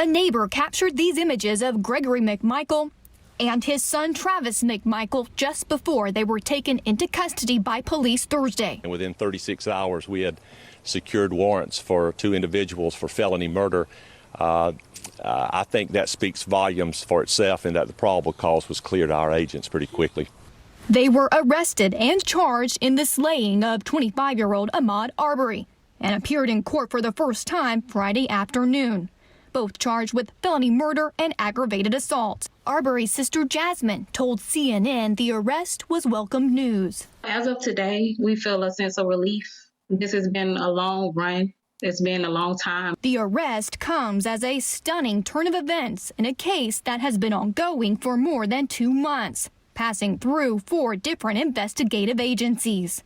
A neighbor captured these images of Gregory McMichael and his son Travis McMichael just before they were taken into custody by police Thursday. And within 36 hours, we had secured warrants for 2 individuals for felony murder. I think that speaks volumes for itself, and that the probable cause was clear to our agents pretty quickly. They were arrested and charged in the slaying of 25-year-old AHMAUD Arbery and appeared in court for the first time Friday afternoon, both charged with felony murder and aggravated assault. Arbery's sister Jasmine told CNN the arrest was welcome news. As of today, we feel a sense of relief. This has been a long run. It's been a long time. The arrest comes as a stunning turn of events in a case that has been ongoing for more than 2 months, passing through 4 different investigative agencies.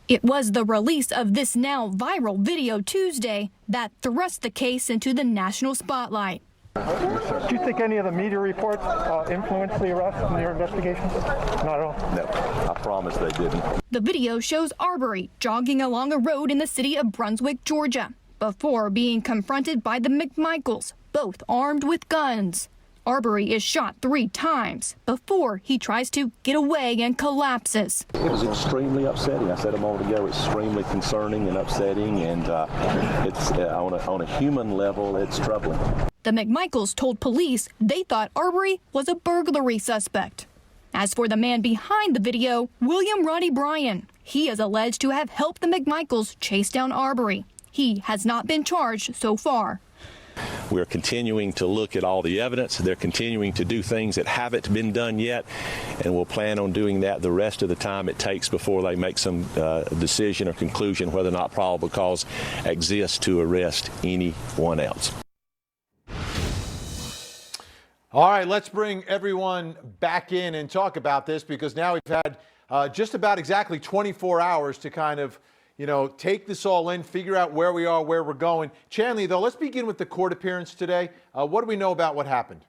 It was the release of this now viral video Tuesday that thrust the case into the national spotlight. Do you think any of the media reports influenced the arrest in your investigation? Not at all? No, I promise they didn't. The video shows Arbery jogging along a road in the city of Brunswick, Georgia, before being confronted by the McMichaels, both armed with guns. Arbery is shot 3 times before he tries to get away and collapses. It was extremely upsetting. I said a moment ago, it's extremely concerning and upsetting, and it's on a human level, it's troubling. The McMichaels told police they thought Arbery was a burglary suspect. As for the man behind the video, William Roddy Bryan, he is alleged to have helped the McMichaels chase down Arbery. He has not been charged so far. We're continuing to look at all the evidence. They're continuing to do things that haven't been done yet, and we'll plan on doing that the rest of the time it takes before they make some decision or conclusion whether or not probable cause exists to arrest anyone else. All right, let's bring everyone back in and talk about this, because now we've had just about exactly 24 hours to kind of take this all in, figure out where we are, where we're going. Chanley, though, let's begin with the court appearance today. What do we know about what happened?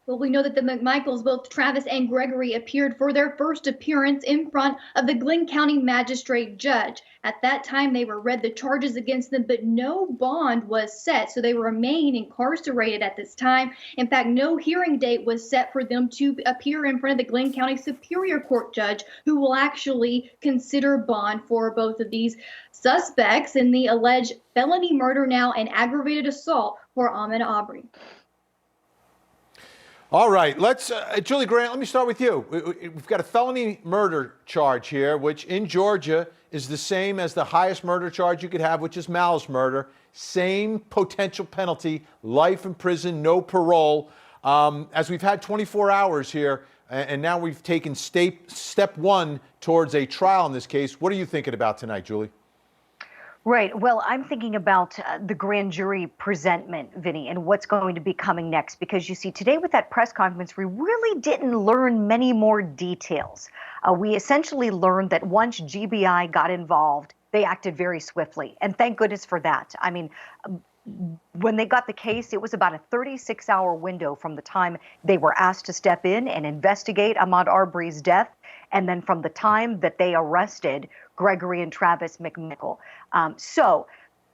Well, we know that the McMichaels, both Travis and Gregory, appeared for their first appearance in front of the Glynn County magistrate judge. At that time, they were read the charges against them, but no bond was set, so they remain incarcerated at this time. In fact, no hearing date was set for them to appear in front of the Glynn County Superior Court judge, who will actually consider bond for both of these suspects in the alleged felony murder now and aggravated assault for AHMAUD Arbery. All right, let's, Julie Grant, let me start with you. We've got a felony murder charge here, which in Georgia is the same as the highest murder charge you could have, which is malice murder. Same potential penalty, life in prison, no parole. As we've had 24 hours here, and now we've taken step 1 towards a trial in this case. What are you thinking about tonight, Julie? Right. Well, I'm thinking about the grand jury presentment, Vinny, and what's going to be coming next. Because you see, today with that press conference, we really didn't learn many more details. We essentially learned that once GBI got involved, they acted very swiftly. And thank goodness for that. I mean, when they got the case, it was about a 36-hour window from the time they were asked to step in and investigate AHMAUD Arbery's death, and then from the time that they arrested Gregory and Travis McMichael. So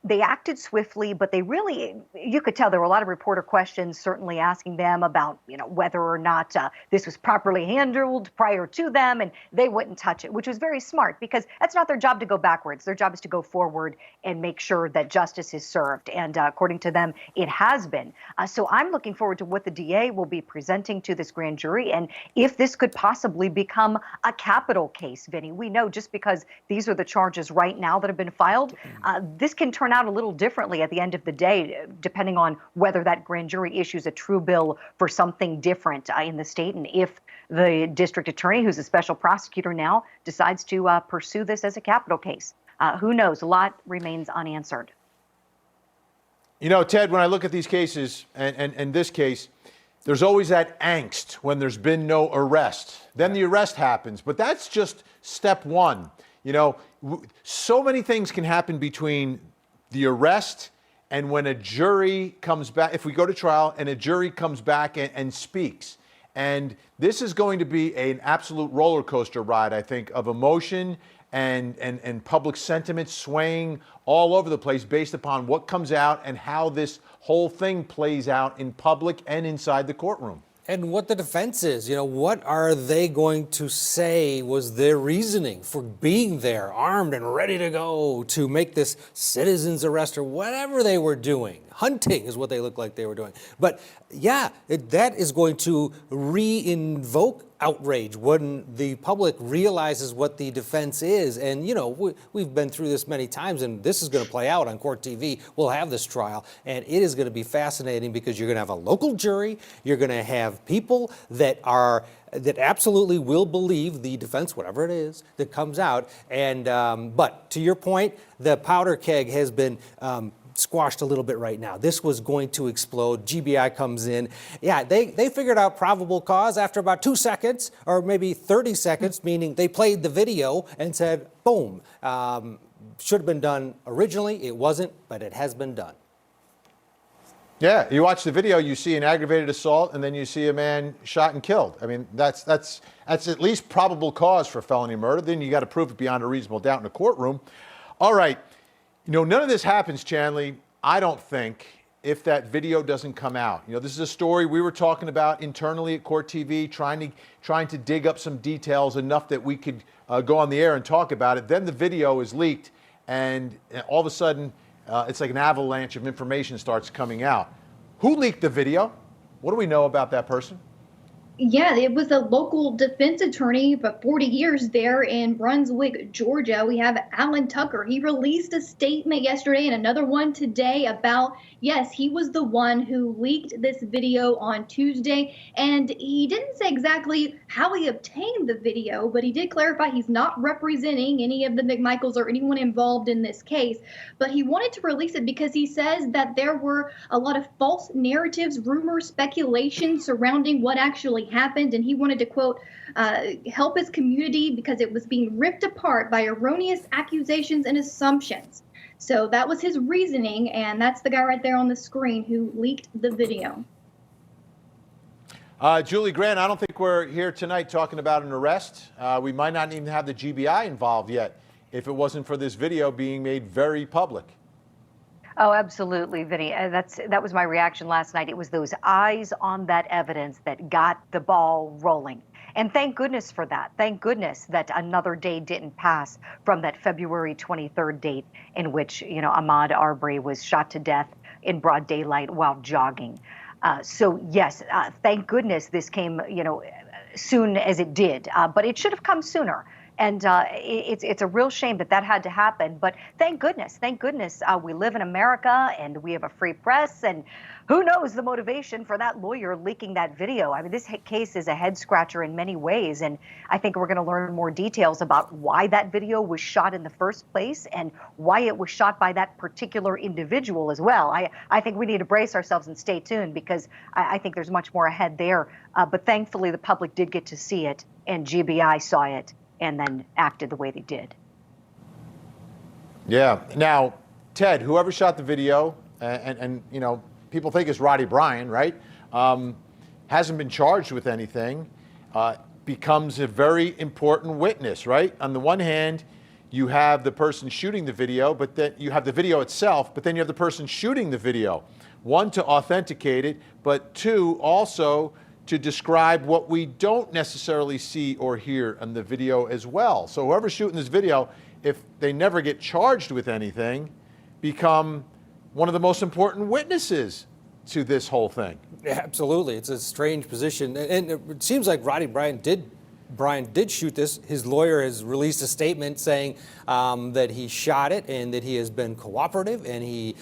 they acted swiftly, but they really, you could tell there were a lot of reporter questions, certainly asking them about, whether or not this was properly handled prior to them, and they wouldn't touch it, which was very smart, because that's not their job to go backwards. Their job is to go forward and make sure that justice is served. And according to them, it has been. So I'm looking forward to what the DA will be presenting to this grand jury, and if this could possibly become a capital case, Vinny. We know just because these are the charges right now that have been filed, this can turn out a little differently at the end of the day, depending on whether that grand jury issues a true bill for something different in the state, and if the district attorney, who's a special prosecutor now, decides to pursue this as a capital case. Who knows? A lot remains unanswered. Ted, when I look at these cases, and this case, there's always that angst when there's been no arrest. Then the arrest happens, but that's just step 1. So many things can happen between the arrest and when a jury comes back, if we go to trial and a jury comes back and speaks. And this is going to be an absolute roller coaster ride, I think, of emotion and public sentiment swaying all over the place based upon what comes out and how this whole thing plays out in public and inside the courtroom. And what the defense is, what are they going to say was their reasoning for being there, armed and ready to go to make this citizen's arrest or whatever they were doing. Hunting is what they look like they were doing. But yeah, that is going to re-invoke outrage when the public realizes what the defense is. And, we've been through this many times, and this is going to play out on court TV. We'll have this trial, and it is going to be fascinating because you're going to have a local jury. You're going to have people that absolutely will believe the defense, whatever it is that comes out. And but to your point, the powder keg has been squashed a little bit right now. This was going to explode. GBI comes in. Yeah, they figured out probable cause after about 2 seconds or maybe 30 seconds, meaning they played the video and said, boom. Should have been done originally. It wasn't, but it has been done. Yeah, you watch the video, you see an aggravated assault, and then you see a man shot and killed. I mean, that's at least probable cause for felony murder. Then you got to prove it beyond a reasonable doubt in a courtroom. All right. None of this happens, Chanley, I don't think, if that video doesn't come out. This is a story we were talking about internally at Court TV, trying to dig up some details enough that we could go on the air and talk about it. Then the video is leaked, and all of a sudden, it's like an avalanche of information starts coming out. Who leaked the video? What do we know about that person? Yeah, it was a local defense attorney for 40 years there in Brunswick, Georgia. We have Alan Tucker. He released a statement yesterday and another one today about, yes, he was the one who leaked this video on Tuesday. And he didn't say exactly how he obtained the video, but he did clarify he's not representing any of the McMichaels or anyone involved in this case. But he wanted to release it because he says that there were a lot of false narratives, rumors, speculation surrounding what actually happened, and he wanted to, quote, help his community because it was being ripped apart by erroneous accusations and assumptions. So that was his reasoning, and that's the guy right there on the screen who leaked the video. Julie Grant, I don't think we're here tonight talking about an arrest. We might not even have the GBI involved yet if it wasn't for this video being made very public. Oh, absolutely, Vinny. That was my reaction last night. It was those eyes on that evidence that got the ball rolling. And thank goodness for that. Thank goodness that another day didn't pass from that February 23rd date in which, AHMAUD Arbery was shot to death in broad daylight while jogging. So, yes, thank goodness this came, soon as it did. But it should have come sooner. And it's a real shame that had to happen. But thank goodness we live in America and we have a free press. And who knows the motivation for that lawyer leaking that video? I mean, this case is a head scratcher in many ways. And I think we're going to learn more details about why that video was shot in the first place and why it was shot by that particular individual as well. I think we need to brace ourselves and stay tuned because I think there's much more ahead there. But thankfully, the public did get to see it and GBI saw it and then acted the way they did. Yeah. Now, Ted, whoever shot the video, and people think it's Roddy Bryan, right? Hasn't been charged with anything, becomes a very important witness, right? On the one hand, you have the person shooting the video, but then you have the video itself, but then you have the person shooting the video. One, to authenticate it, but two, also to describe what we don't necessarily see or hear in the video as well. So whoever's shooting this video, if they never get charged with anything, become one of the most important witnesses to this whole thing. Absolutely. It's a strange position. And it seems like Roddy Bryan did shoot this. His lawyer has released a statement saying that he shot it and that he has been cooperative and he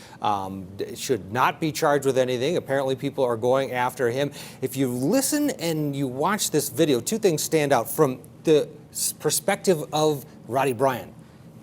should not be charged with anything. Apparently people are going after him. If you listen and you watch this video, two things stand out from the perspective of Roddy Bryan.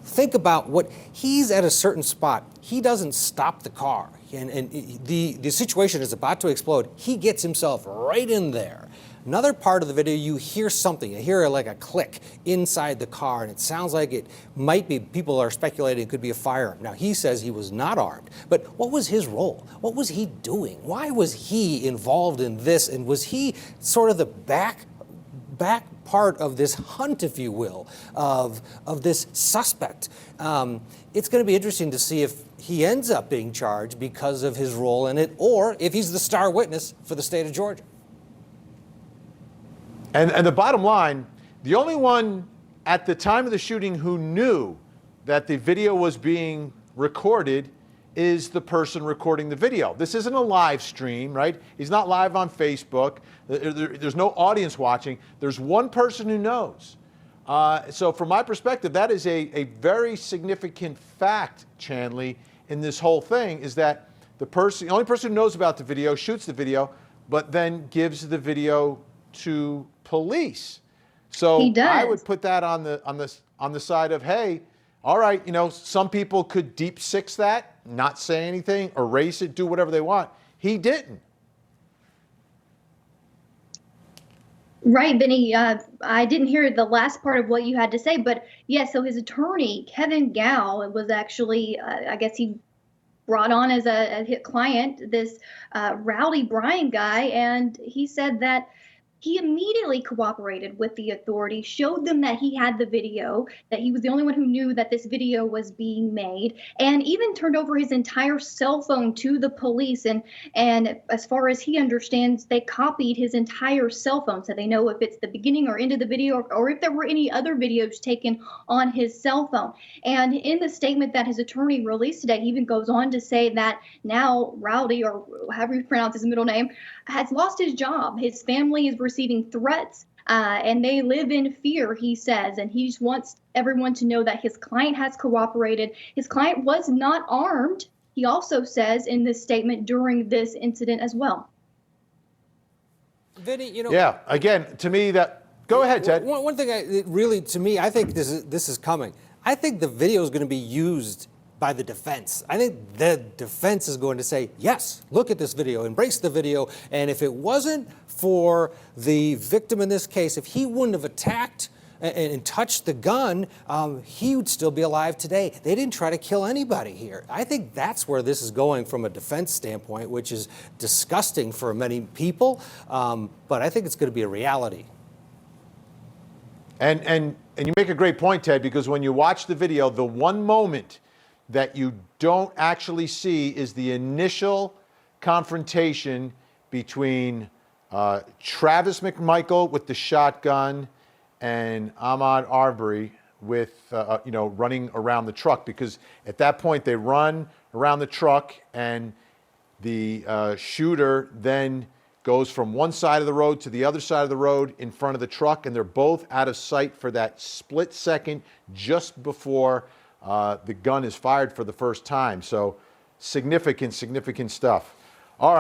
Think about what he's at a certain spot. He doesn't stop the car. And the situation is about to explode. He gets himself right in there. Another part of the video, you hear something. You hear like a click inside the car, and it sounds like it might be, people are speculating it could be a firearm. Now, he says he was not armed, but what was his role? What was he doing? Why was he involved in this? And was he sort of the back part of this hunt, if you will, of this suspect? It's going to be interesting to see if he ends up being charged because of his role in it, or if he's the star witness for the state of Georgia. And the bottom line, the only one at the time of the shooting who knew that the video was being recorded is the person recording the video. This isn't a live stream, right? He's not live on Facebook. There's no audience watching. There's one person who knows. So from my perspective, that is a very significant fact, Chanley, in this whole thing, is that the only person who knows about the video shoots the video, but then gives the video to police. So I would put that on the side of, hey, all right, you know, some people could deep six that, not say anything, erase it, do whatever they want. He didn't. Right, Benny. I didn't hear the last part of what you had to say, but yes, so his attorney, Kevin Gow, was actually, I guess he brought on as a client this Rowdy Brian guy, and he said that he immediately cooperated with the authorities, showed them that he had the video, that he was the only one who knew that this video was being made, and even turned over his entire cell phone to the police. And as far as he understands, they copied his entire cell phone, so they know if it's the beginning or end of the video, or if there were any other videos taken on his cell phone. And in the statement that his attorney released today, he even goes on to say that now Rowdy, or however you pronounce his middle name, has lost his job. His family is receiving threats, and they live in fear, he says, and he just wants everyone to know that his client has cooperated. His client was not armed, he also says in this statement, during this incident as well. Vinny, you know. Yeah, again, to me that, go ahead, Ted. One thing really, to me, I think this is coming. I think the video is going to be used by the defense. I think the defense is going to say, yes, look at this video, embrace the video, and if it wasn't for the victim in this case, if he wouldn't have attacked and touched the gun, he would still be alive today. They didn't try to kill anybody here. I think that's where this is going from a defense standpoint, which is disgusting for many people, but I think it's going to be a reality. And you make a great point, Ted, because when you watch the video, the one moment that you don't actually see is the initial confrontation between Travis McMichael with the shotgun and AHMAUD Arbery with, running around the truck. Because at that point, they run around the truck, and the shooter then goes from one side of the road to the other side of the road in front of the truck, and they're both out of sight for that split second just before the gun is fired for the first time. So significant stuff. All right.